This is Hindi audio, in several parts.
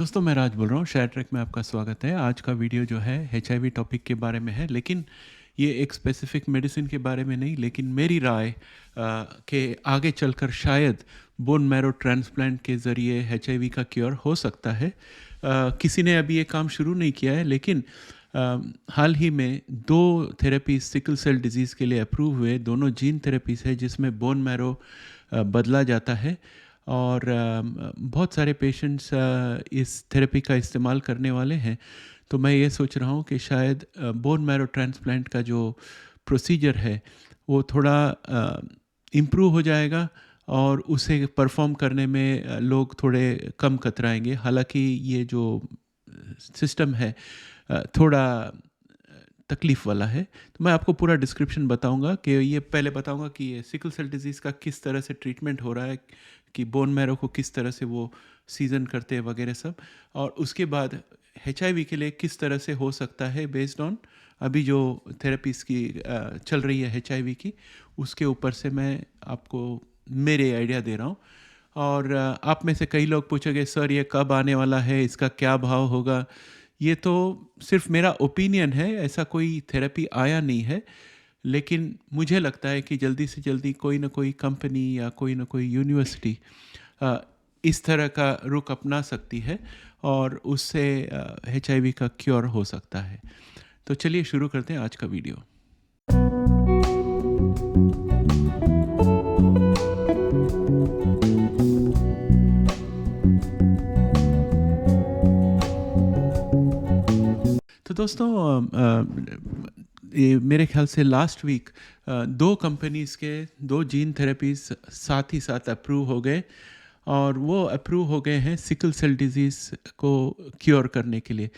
दोस्तों मैं राज बोल रहा हूँ। शेयर ट्रैक में आपका स्वागत है। आज का वीडियो जो है HIV टॉपिक के बारे में है, लेकिन ये एक स्पेसिफिक मेडिसिन के बारे में नहीं, लेकिन मेरी राय के आगे चलकर शायद बोन मैरो ट्रांसप्लांट के ज़रिए HIV का क्योर हो सकता है। किसी ने अभी ये काम शुरू नहीं किया है, लेकिन हाल ही में दो थेरेपीज सिकल सेल डिजीज़ के लिए अप्रूव हुए। दोनों जीन थेरेपीज है जिसमें बोन मैरो बदला जाता है और बहुत सारे पेशेंट्स इस थेरेपी का इस्तेमाल करने वाले हैं। तो मैं ये सोच रहा हूँ कि शायद बोन मैरो ट्रांसप्लांट का जो प्रोसीजर है वो थोड़ा इम्प्रूव हो जाएगा और उसे परफॉर्म करने में लोग थोड़े कम कतराएंगे। हालांकि ये जो सिस्टम है थोड़ा तकलीफ़ वाला है। तो मैं आपको पूरा डिस्क्रिप्शन बताऊंगा कि ये पहले बताऊंगा कि ये सिकल सेल डिजीज़ का किस तरह से ट्रीटमेंट हो रहा है, कि बोन मैरो को किस तरह से वो सीजन करते हैं वगैरह सब, और उसके बाद HIV के लिए किस तरह से हो सकता है बेस्ड ऑन अभी जो थेरेपीज़ की चल रही है HIV की, उसके ऊपर से मैं आपको मेरे आइडिया दे रहा हूँ। और आप में से कई लोग पूछोगे सर ये कब आने वाला है, इसका क्या भाव होगा। ये तो सिर्फ मेरा ओपिनियन है, ऐसा कोई थेरेपी आया नहीं है, लेकिन मुझे लगता है कि जल्दी से जल्दी कोई ना कोई कंपनी या कोई ना कोई यूनिवर्सिटी इस तरह का रुख अपना सकती है और उससे HIV का क्योर हो सकता है। तो चलिए शुरू करते हैं आज का वीडियो। तो दोस्तों ये मेरे ख्याल से लास्ट वीक दो कंपनीज़ के दो जीन थेरेपीज़ साथ ही साथ अप्रूव हो गए, और वो अप्रूव हो गए हैं सिकल सेल डिजीज़ को क्योर करने के लिए।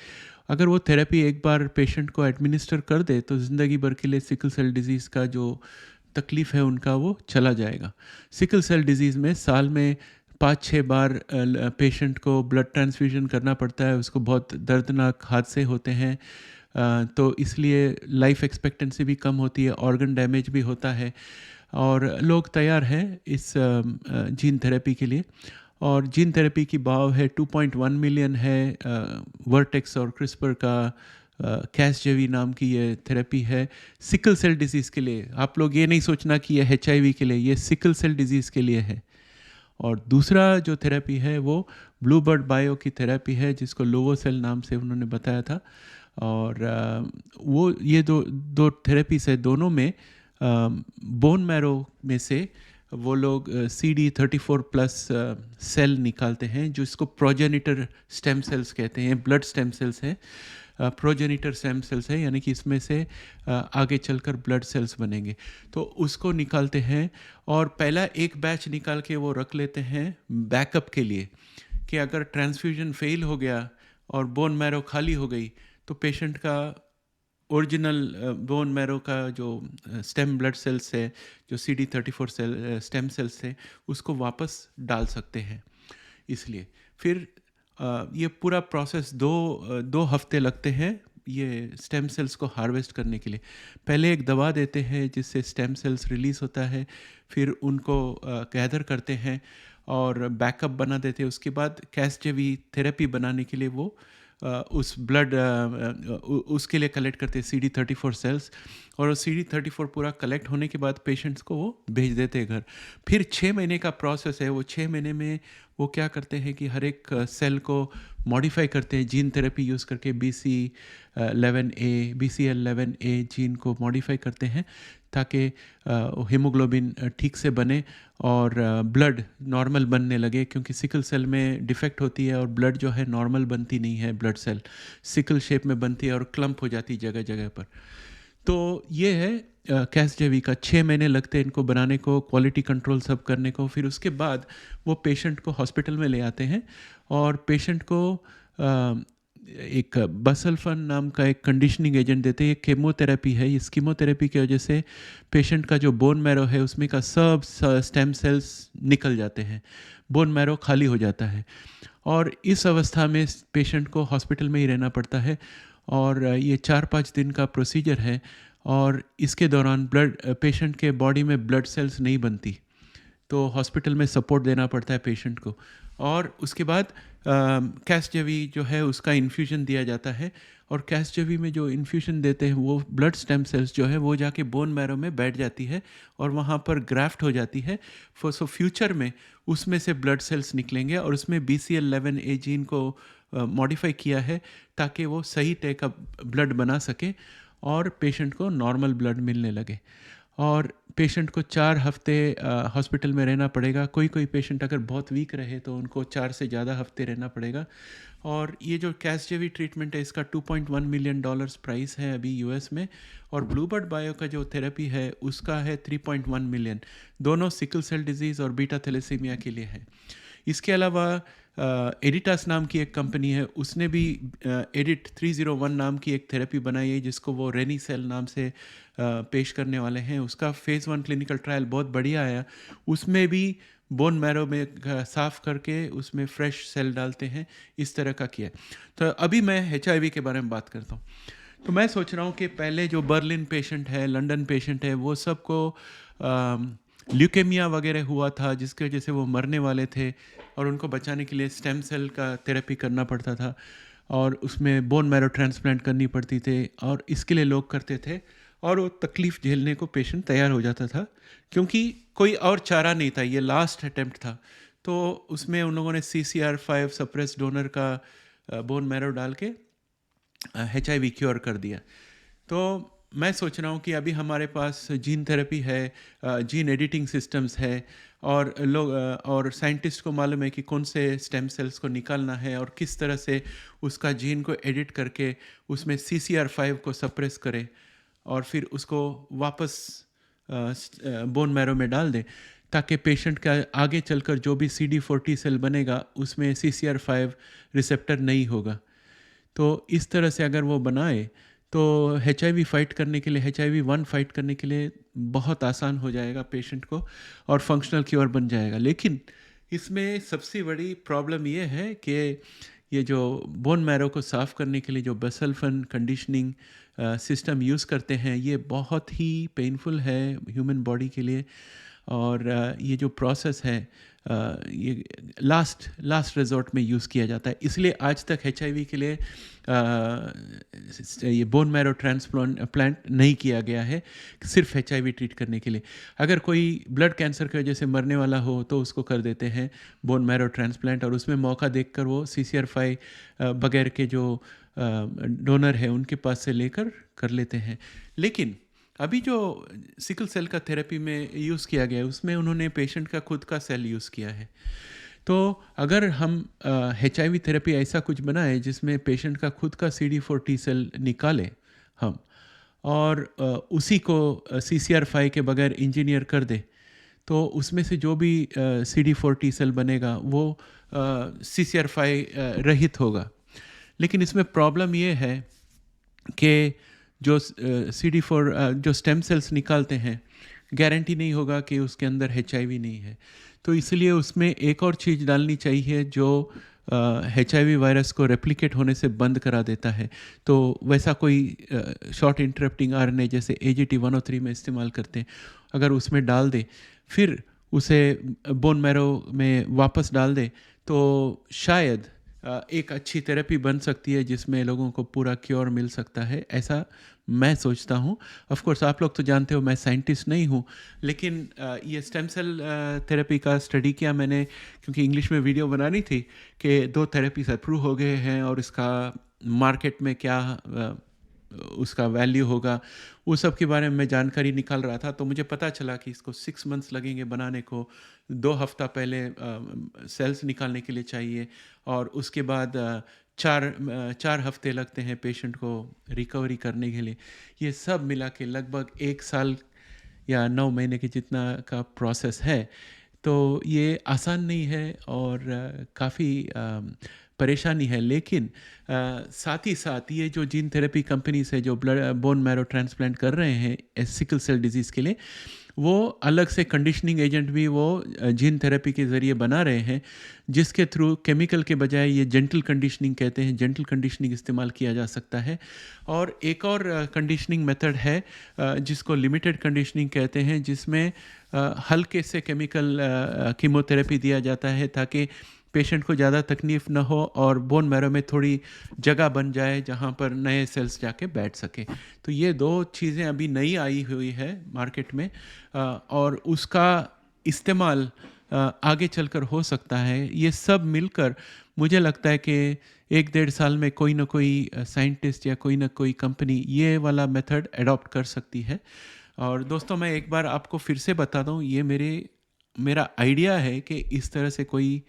अगर वो थेरेपी एक बार पेशेंट को एडमिनिस्टर कर दे तो ज़िंदगी भर के लिए सिकल सेल डिजीज़ का जो तकलीफ़ है उनका वो चला जाएगा। सिकल सेल डिजीज़ में साल में 5-6 बार पेशेंट को ब्लड ट्रांसफ्यूजन करना पड़ता है। उसको बहुत दर्दनाक हादसे होते हैं, तो इसलिए लाइफ एक्सपेक्टेंसी भी कम होती है, ऑर्गन डैमेज भी होता है, और लोग तैयार हैं इस जीन थेरेपी के लिए। और जीन थेरेपी की भाव है 2.1 मिलियन है। वर्टेक्स और क्रिस्पर का कैसजेवी नाम की ये थेरेपी है सिकल सेल डिजीज़ के लिए। आप लोग ये नहीं सोचना कि ये HIV के लिए, ये सिकल सेल डिजीज़ के लिए है। और दूसरा जो थेरेपी है वो ब्लूबर्ड बायो की थेरेपी है, जिसको लोवोसेल नाम से उन्होंने बताया था। और वो ये दो थेरेपीज है, दोनों में बोन मैरो में से वो लोग CD34+ सेल निकालते हैं, जो इसको प्रोजेनिटर स्टेम सेल्स कहते हैं। ब्लड स्टेम सेल्स हैं, प्रोजेनिटर स्टेम सेल्स है, यानी कि इसमें से आगे चलकर ब्लड सेल्स बनेंगे। तो उसको निकालते हैं और पहला एक बैच निकाल के वो रख लेते हैं बैकअप के लिए, कि अगर ट्रांसफ्यूजन फेल हो गया और बोन मैरो खाली हो गई तो पेशेंट का ओरिजिनल बोन मैरो का जो स्टेम ब्लड सेल्स है, जो CD34 सेल स्टेम सेल्स है, उसको वापस डाल सकते हैं। इसलिए फिर ये पूरा प्रोसेस दो हफ्ते लगते हैं ये स्टेम सेल्स को हार्वेस्ट करने के लिए। पहले एक दवा देते हैं जिससे स्टेम सेल्स रिलीज़ होता है, फिर उनको गैदर करते हैं और बैकअप बना देते हैं। उसके बाद कैसजेवी थेरेपी बनाने के लिए वो उस ब्लड उसके लिए कलेक्ट करते हैं CD34 सेल्स, और वो CD34 पूरा कलेक्ट होने के बाद पेशेंट्स को वो भेज देते हैं घर। फिर 6 महीने का प्रोसेस है। वो 6 महीने में वो क्या करते हैं कि हर एक सेल को मॉडिफाई करते हैं जीन थेरेपी यूज़ करके। BCL11A जीन को मॉडिफाई करते हैं ताकि हीमोग्लोबिन ठीक से बने और ब्लड नॉर्मल बनने लगे, क्योंकि सिकल सेल में डिफेक्ट होती है और ब्लड जो है नॉर्मल बनती नहीं है। ब्लड सेल सिकल शेप में बनती है और क्लम्प हो जाती है जगह जगह पर। तो ये है कैसजेवी का। 6 महीने लगते हैं इनको बनाने को, क्वालिटी कंट्रोल सब करने को। फिर उसके बाद वो पेशेंट को हॉस्पिटल में ले आते हैं और पेशेंट को एक बसल्फन नाम का एक कंडीशनिंग एजेंट देते हैं। ये कीमोथेरेपी है। इस कीमोथेरेपी की वजह से पेशेंट का जो बोन मैरो है उसमें का सब स्टेम सेल्स निकल जाते हैं, बोन मैरो खाली हो जाता है, और इस अवस्था में पेशेंट को हॉस्पिटल में ही रहना पड़ता है। और ये 4-5 दिन का प्रोसीजर है, और इसके दौरान पेशेंट के बॉडी में ब्लड सेल्स नहीं बनती, तो हॉस्पिटल में सपोर्ट देना पड़ता है पेशेंट को। और उसके बाद कैसजेवी जो है उसका इन्फ्यूजन दिया जाता है, और कैसजेवी में जो इन्फ्यूजन देते हैं वो ब्लड स्टेम सेल्स जो है वो जाके बोन मैरो में बैठ जाती है और वहाँ पर ग्राफ्ट हो जाती है। सो फ्यूचर में उसमें से ब्लड सेल्स निकलेंगे और उसमें BCL11A जीन को मॉडिफाई किया है ताकि वो सही टाइप का ब्लड बना सके और पेशेंट को नॉर्मल ब्लड मिलने लगे। और पेशेंट को 4 हफ्ते हॉस्पिटल में रहना पड़ेगा। कोई कोई पेशेंट अगर बहुत वीक रहे तो उनको 4 से ज़्यादा हफ्ते रहना पड़ेगा। और ये जो कैसजेवी ट्रीटमेंट है इसका $2.1 मिलियन प्राइस है अभी यूएस में, और ब्लूबर्ड बायो का जो थेरेपी है उसका है 3.1 मिलियन। दोनों सिकल सेल डिजीज़ और बीटा थैलेसीमिया के लिए है। इसके अलावा एडिटास नाम की एक कंपनी है, उसने भी एडिट 301 नाम की एक थेरेपी बनाई है जिसको वो रेनी सेल नाम से पेश करने वाले हैं। उसका फेज़ 1 क्लिनिकल ट्रायल बहुत बढ़िया आया। उसमें भी बोन मैरो में साफ़ करके उसमें फ्रेश सेल डालते हैं, इस तरह का किया। तो अभी मैं HIV के बारे में बात करता हूँ। तो मैं सोच रहा हूँ कि पहले जो बर्लिन पेशेंट है, लंदन पेशेंट है, वो सबको ल्यूकेमिया वगैरह हुआ था जिसके वजह से वो मरने वाले थे और उनको बचाने के लिए स्टेम सेल का थेरेपी करना पड़ता था और उसमें बोन मैरो ट्रांसप्लांट करनी पड़ती थी और इसके लिए लोग करते थे और वो तकलीफ़ झेलने को पेशेंट तैयार हो जाता था क्योंकि कोई और चारा नहीं था, ये लास्ट अटेम्प्ट था। तो उसमें उन लोगों ने CCR5 सप्रेस डोनर का बोन मैरो डाल के HIV क्योर कर दिया। तो मैं सोच रहा हूँ कि अभी हमारे पास जीन थेरेपी है, जीन एडिटिंग सिस्टम्स है और लोग और साइंटिस्ट को मालूम है कि कौन से स्टेम सेल्स को निकालना है और किस तरह से उसका जीन को एडिट करके उसमें CCR5 को सप्रेस करे और फिर उसको वापस बोन मैरो में डाल दें ताकि पेशेंट का आगे चलकर जो भी CD4 सेल बनेगा उसमें CCR5 रिसेप्टर नहीं होगा। तो इस तरह से अगर वो बनाए तो HIV फाइट करने के लिए, HIV-1 फाइट करने के लिए बहुत आसान हो जाएगा पेशेंट को और फंक्शनल क्योर बन जाएगा। लेकिन इसमें सबसे बड़ी प्रॉब्लम ये है कि ये जो बोन मैरो को साफ़ करने के लिए जो बसल्फन कंडीशनिंग सिस्टम यूज़ करते हैं ये बहुत ही पेनफुल है ह्यूमन बॉडी के लिए और ये जो प्रोसेस है ये लास्ट रिजॉर्ट में यूज़ किया जाता है। इसलिए आज तक HIV के लिए ये बोन मैरो ट्रांसप्लांट नहीं किया गया है, सिर्फ HIV ट्रीट करने के लिए। अगर कोई ब्लड कैंसर की वजह से मरने वाला हो तो उसको कर देते हैं बोन मैरो ट्रांसप्लांट और उसमें मौका देखकर वो CCR5 बगैर के जो डोनर है उनके पास से लेकर कर लेते हैं। लेकिन अभी जो सिकल सेल का थेरेपी में यूज़ किया गया है उसमें उन्होंने पेशेंट का खुद का सेल यूज़ किया है। तो अगर हम HIV थेरेपी ऐसा कुछ बनाए जिसमें पेशेंट का खुद का CD4 सेल निकालें हम और उसी को CCR5 के बगैर इंजीनियर कर दे तो उसमें से जो भी CD4 सेल बनेगा वो CCR5 रहित होगा। लेकिन इसमें प्रॉब्लम ये है कि जो CD4 जो स्टेम सेल्स निकालते हैं गारंटी नहीं होगा कि उसके अंदर HIV नहीं है। तो इसलिए उसमें एक और चीज़ डालनी चाहिए जो HIV वायरस को रेप्लिकेट होने से बंद करा देता है। तो वैसा कोई शॉर्ट इंटरप्टिंग RNA जैसे AGT103 में इस्तेमाल करते हैं, अगर उसमें डाल दे फिर उसे बोन मैरो में वापस डाल दे तो शायद एक अच्छी थेरेपी बन सकती है जिसमें लोगों को पूरा क्योर मिल सकता है, ऐसा मैं सोचता हूँ। ऑफ कोर्स आप लोग तो जानते हो मैं साइंटिस्ट नहीं हूँ, लेकिन ये स्टेम सेल थेरेपी का स्टडी किया मैंने क्योंकि इंग्लिश में वीडियो बनानी थी कि 2 थेरेपीज अप्रूव हो गए हैं और इसका मार्केट में क्या उसका वैल्यू होगा, वो सब के बारे में मैं जानकारी निकाल रहा था। तो मुझे पता चला कि इसको 6 मंथ्स लगेंगे बनाने को, 2 हफ्ता पहले सेल्स निकालने के लिए चाहिए और उसके बाद 4 हफ्ते लगते हैं पेशेंट को रिकवरी करने के लिए। ये सब मिला के लगभग 1 साल या 9 महीने के जितना का प्रोसेस है। तो ये आसान नहीं है और काफ़ी परेशानी है। लेकिन साथ ही साथ ये जो जीन थेरेपी कंपनीज है जो बोन मैरो ट्रांसप्लांट कर रहे हैं सिकल सेल डिजीज़ के लिए, वो अलग से कंडीशनिंग एजेंट भी वो जीन थेरेपी के ज़रिए बना रहे हैं जिसके थ्रू केमिकल के बजाय ये जेंटल कंडीशनिंग कहते हैं, जेंटल कंडीशनिंग इस्तेमाल किया जा सकता है। और एक और कंडीशनिंग मेथड है जिसको लिमिटेड कंडीशनिंग कहते हैं, जिसमें हल्के से केमिकल कीमोथेरेपी दिया जाता है ताकि पेशेंट को ज़्यादा तकलीफ न हो और बोन मैरो में थोड़ी जगह बन जाए जहाँ पर नए सेल्स जाके बैठ सके। तो ये 2 चीज़ें अभी नई आई हुई है मार्केट में, और उसका इस्तेमाल आगे चलकर हो सकता है। ये सब मिलकर मुझे लगता है कि 1-1.5 साल में कोई ना कोई साइंटिस्ट या कोई ना कोई कंपनी ये वाला मेथड अडॉप्ट कर सकती है। और दोस्तों, मैं एक बार आपको फिर से बता दूं, ये मेरा आइडिया है कि इस तरह से कोई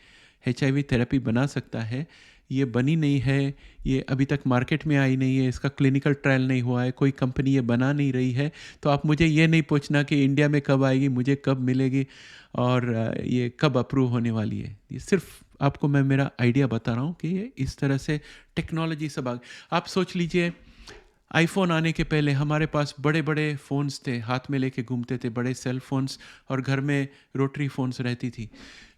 HIV थेरेपी बना सकता है। ये बनी नहीं है, ये अभी तक मार्केट में आई नहीं है, इसका क्लिनिकल ट्रायल नहीं हुआ है, कोई कंपनी ये बना नहीं रही है। तो आप मुझे ये नहीं पूछना कि इंडिया में कब आएगी, मुझे कब मिलेगी और ये कब अप्रूव होने वाली है। ये सिर्फ आपको मैं मेरा आइडिया बता रहा हूँ कि ये इस तरह से टेक्नोलॉजी सब आप सोच लीजिए, आईफोन आने के पहले हमारे पास बड़े बड़े फ़ोन्स थे, हाथ में लेके घूमते थे, बड़े सेल फोन्स, और घर में रोटरी फ़ोन्स रहती थी।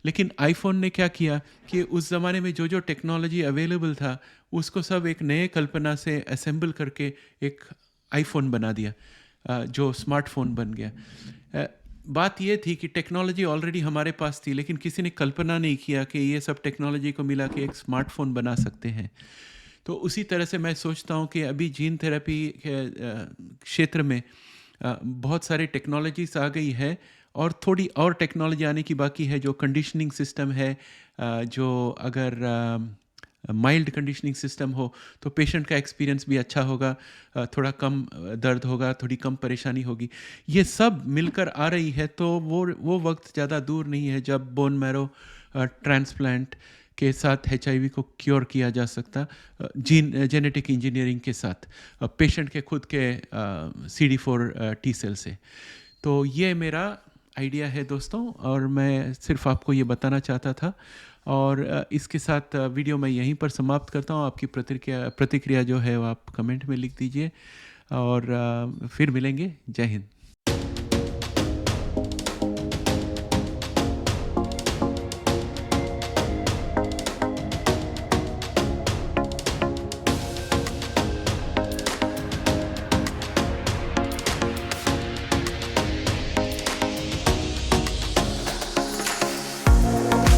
लेकिन आईफोन ने क्या किया कि उस ज़माने में जो जो टेक्नोलॉजी अवेलेबल था उसको सब एक नए कल्पना से असेंबल करके एक आईफोन बना दिया, जो स्मार्टफोन बन गया। बात ये थी कि टेक्नोलॉजी ऑलरेडी हमारे पास थी, लेकिन किसी ने कल्पना नहीं किया कि ये सब टेक्नोलॉजी को मिला के एक स्मार्टफोन बना सकते हैं। तो उसी तरह से मैं सोचता हूँ कि अभी जीन थेरेपी के क्षेत्र में बहुत सारी टेक्नोलॉजीज आ गई है, और थोड़ी और टेक्नोलॉजी आने की बाकी है, जो कंडीशनिंग सिस्टम है, जो अगर माइल्ड कंडीशनिंग सिस्टम हो तो पेशेंट का एक्सपीरियंस भी अच्छा होगा, थोड़ा कम दर्द होगा, थोड़ी कम परेशानी होगी। ये सब मिलकर आ रही है, तो वो वक्त ज़्यादा दूर नहीं है जब बोन मैरो ट्रांसप्लांट के साथ HIV को क्योर किया जा सकता, जेनेटिक इंजीनियरिंग के साथ, पेशेंट के खुद के CD4 T सेल से। तो ये मेरा आइडिया है दोस्तों, और मैं सिर्फ आपको ये बताना चाहता था। और इसके साथ वीडियो मैं यहीं पर समाप्त करता हूँ। आपकी प्रतिक्रिया जो है वो आप कमेंट में लिख दीजिए, और फिर मिलेंगे। जय हिंद।